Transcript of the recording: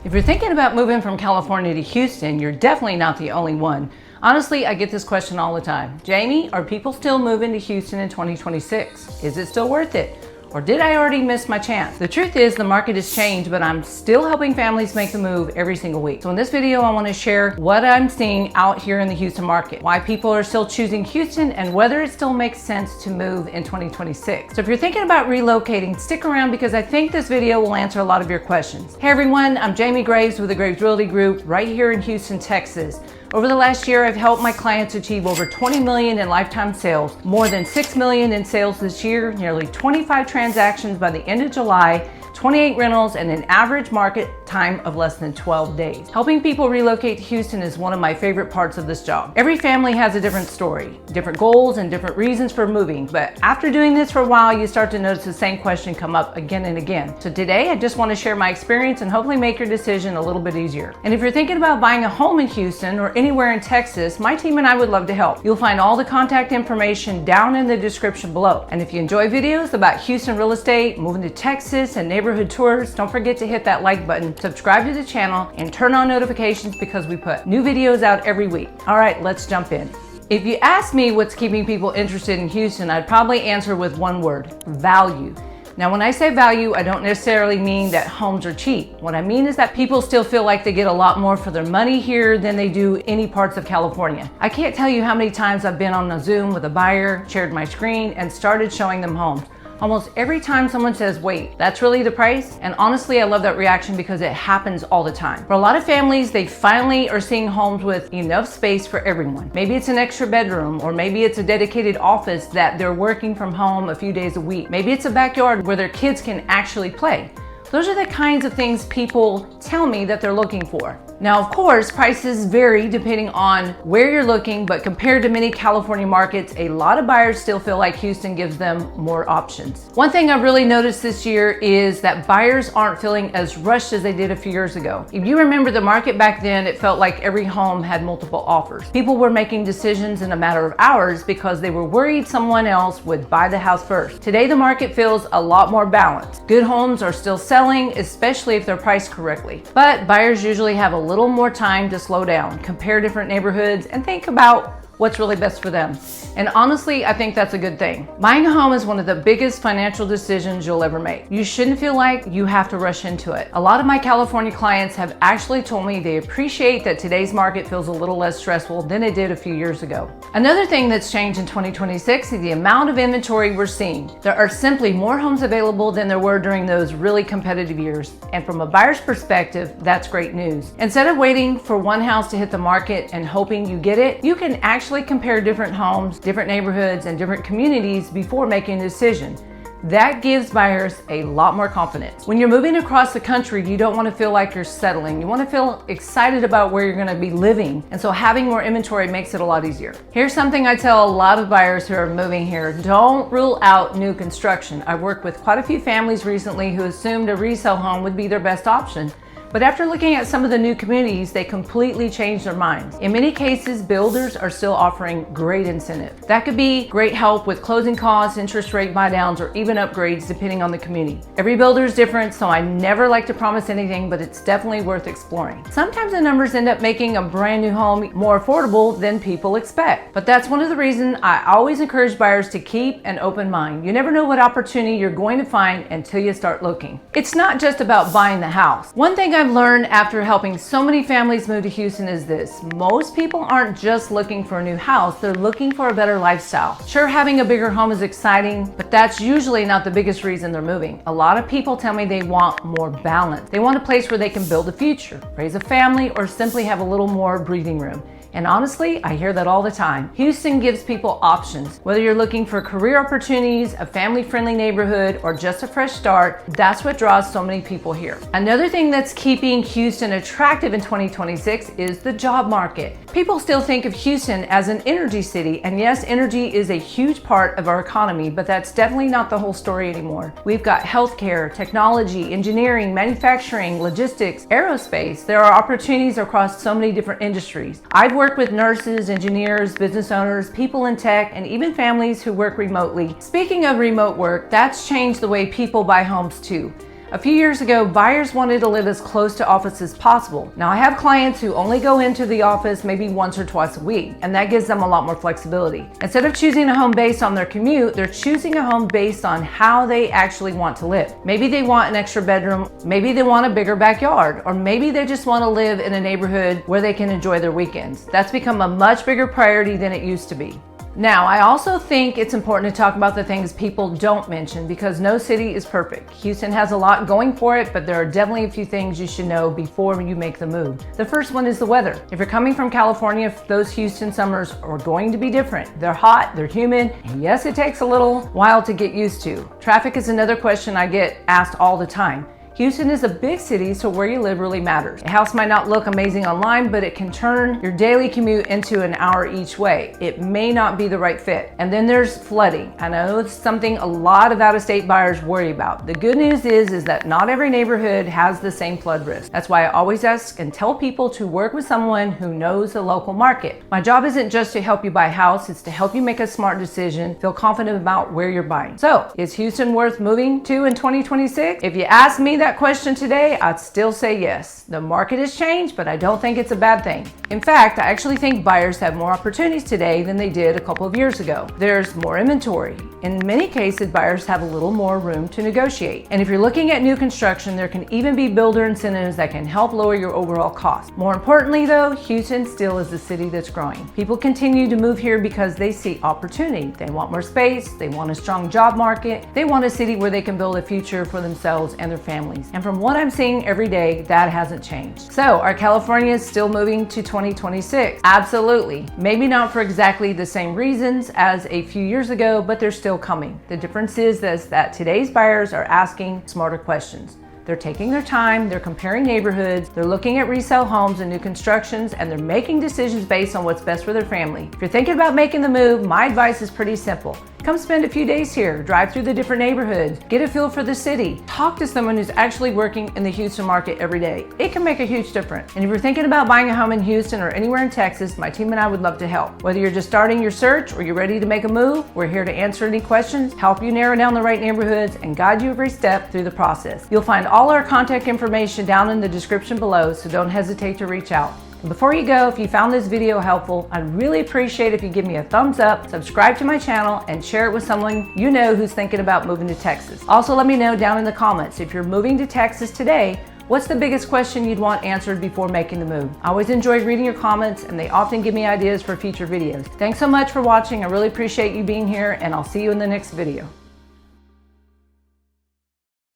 If you're thinking about moving from California to Houston, you're definitely not the only one. Honestly, I get this question all the time. Jamie, are people still moving to Houston in 2026? Is it still worth it? Or did I already miss my chance? The truth is the market has changed, but I'm still helping families make the move every single week. So in this video, I want to share what I'm seeing out here in the Houston market, why people are still choosing Houston, and whether it still makes sense to move in 2026. So if you're thinking about relocating, stick around because I think this video will answer a lot of your questions. Hey everyone, I'm Jamie Graves with the Graves Realty Group right here in Houston, Texas. Over the last year, I've helped my clients achieve over 20 million in lifetime sales, more than 6 million in sales this year, nearly 25 transactions by the end of July, 28 rentals, and an average market time of less than 12 days. Helping people relocate to Houston is one of my favorite parts of this job. Every family has a different story, different goals, and different reasons for moving. But after doing this for a while, you start to notice the same question come up again and again. So today, I just want to share my experience and hopefully make your decision a little bit easier. And if you're thinking about buying a home in Houston or anywhere in Texas, my team and I would love to help. You'll find all the contact information down in the description below. And if you enjoy videos about Houston real estate, moving to Texas, and neighborhood tours, don't forget to hit that like button, subscribe to the channel, and turn on notifications because we put new videos out every week. All right, let's jump in. If you ask me what's keeping people interested in Houston, I'd probably answer with one word: value. Now, when I say value, I don't necessarily mean that homes are cheap. What I mean is that people still feel like they get a lot more for their money here than they do any parts of California. I can't tell you how many times I've been on a Zoom with a buyer, shared my screen, and started showing them homes. Almost every time someone says, wait, that's really the price? And honestly, I love that reaction because it happens all the time. For a lot of families, they finally are seeing homes with enough space for everyone. Maybe it's an extra bedroom, or maybe it's a dedicated office that they're working from home a few days a week. Maybe it's a backyard where their kids can actually play. Those are the kinds of things people tell me that they're looking for. Now, of course, prices vary depending on where you're looking, but compared to many California markets, a lot of buyers still feel like Houston gives them more options. One thing I've really noticed this year is that buyers aren't feeling as rushed as they did a few years ago. If you remember the market back then, it felt like every home had multiple offers. People were making decisions in a matter of hours because they were worried someone else would buy the house first. Today, the market feels a lot more balanced. Good homes are still selling, especially if they're priced correctly. But buyers usually have a little more time to slow down, compare different neighborhoods, and think about what's really best for them. And honestly, I think that's a good thing. Buying a home is one of the biggest financial decisions you'll ever make. You shouldn't feel like you have to rush into it. A lot of my California clients have actually told me they appreciate that today's market feels a little less stressful than it did a few years ago. Another thing that's changed in 2026 is the amount of inventory we're seeing. There are simply more homes available than there were during those really competitive years. And from a buyer's perspective, that's great news. Instead of waiting for one house to hit the market and hoping you get it, you can actually compare different homes, different neighborhoods, and different communities before making a decision. That gives buyers a lot more confidence. When you're moving across the country, you don't want to feel like you're settling. You want to feel excited about where you're going to be living. And so having more inventory makes it a lot easier. Here's something I tell a lot of buyers who are moving here: don't rule out new construction. I've worked with quite a few families recently who assumed a resale home would be their best option. But after looking at some of the new communities, they completely changed their minds. In many cases, builders are still offering great incentives. That could be great help with closing costs, interest rate buydowns, or even upgrades depending on the community. Every builder is different, so I never like to promise anything, but it's definitely worth exploring. Sometimes the numbers end up making a brand new home more affordable than people expect. But that's one of the reasons I always encourage buyers to keep an open mind. You never know what opportunity you're going to find until you start looking. It's not just about buying the house. One thing I've learned after helping so many families move to Houston is this: most people aren't just looking for a new house, they're looking for a better lifestyle. Sure, having a bigger home is exciting, but that's usually not the biggest reason they're moving. A lot of people tell me they want more balance. They want a place where they can build a future, raise a family, or simply have a little more breathing room. And honestly, I hear that all the time. Houston gives people options. Whether you're looking for career opportunities, a family-friendly neighborhood, or just a fresh start, that's what draws so many people here. Another thing that's keeping Houston attractive in 2026 is the job market. People still think of Houston as an energy city, and yes, energy is a huge part of our economy, but that's definitely not the whole story anymore. We've got healthcare, technology, engineering, manufacturing, logistics, aerospace. There are opportunities across so many different industries. I've work with nurses, engineers, business owners, people in tech, and even families who work remotely. Speaking of remote work, that's changed the way people buy homes too. A few years ago, buyers wanted to live as close to office as possible. Now I have clients who only go into the office maybe once or twice a week, and that gives them a lot more flexibility. Instead of choosing a home based on their commute, they're choosing a home based on how they actually want to live. Maybe they want an extra bedroom, maybe they want a bigger backyard, or maybe they just want to live in a neighborhood where they can enjoy their weekends. That's become a much bigger priority than it used to be. Now, I also think it's important to talk about the things people don't mention because no city is perfect. Houston has a lot going for it, but there are definitely a few things you should know before you make the move. The first one is the weather. If you're coming from California, those Houston summers are going to be different. They're hot, they're humid, and yes, it takes a little while to get used to. Traffic is another question I get asked all the time. Houston is a big city, so where you live really matters. A house might not look amazing online, but it can turn your daily commute into an hour each way. It may not be the right fit. And then there's flooding. I know it's something a lot of out-of-state buyers worry about. The good news is that not every neighborhood has the same flood risk. That's why I always ask and tell people to work with someone who knows the local market. My job isn't just to help you buy a house, it's to help you make a smart decision, feel confident about where you're buying. So, is Houston worth moving to in 2026? If you ask me that question today, I'd still say yes. The market has changed, but I don't think it's a bad thing. In fact, I actually think buyers have more opportunities today than they did a couple of years ago. There's more inventory. In many cases, buyers have a little more room to negotiate. And if you're looking at new construction, there can even be builder incentives that can help lower your overall cost. More importantly though, Houston still is the city that's growing. People continue to move here because they see opportunity. They want more space, they want a strong job market, they want a city where they can build a future for themselves and their families. And from what I'm seeing every day, that hasn't changed. So, are Californians still moving to 2026? Absolutely. Maybe not for exactly the same reasons as a few years ago, but they're still coming. The difference is that today's buyers are asking smarter questions. They're taking their time, they're comparing neighborhoods, they're looking at resale homes and new constructions, and they're making decisions based on what's best for their family. If you're thinking about making the move, my advice is pretty simple. Come spend a few days here, drive through the different neighborhoods, get a feel for the city, talk to someone who's actually working in the Houston market every day. It can make a huge difference. And if you're thinking about buying a home in Houston or anywhere in Texas, my team and I would love to help. Whether you're just starting your search or you're ready to make a move, we're here to answer any questions, help you narrow down the right neighborhoods, and guide you every step through the process. You'll find all our contact information down in the description below, so don't hesitate to reach out. Before you go, if you found this video helpful, I'd really appreciate if you give me a thumbs up, subscribe to my channel, and share it with someone you know who's thinking about moving to Texas. Also, let me know down in the comments, if you're moving to Texas today, what's the biggest question you'd want answered before making the move? I always enjoy reading your comments, and they often give me ideas for future videos. Thanks so much for watching. I really appreciate you being here, and I'll see you in the next video.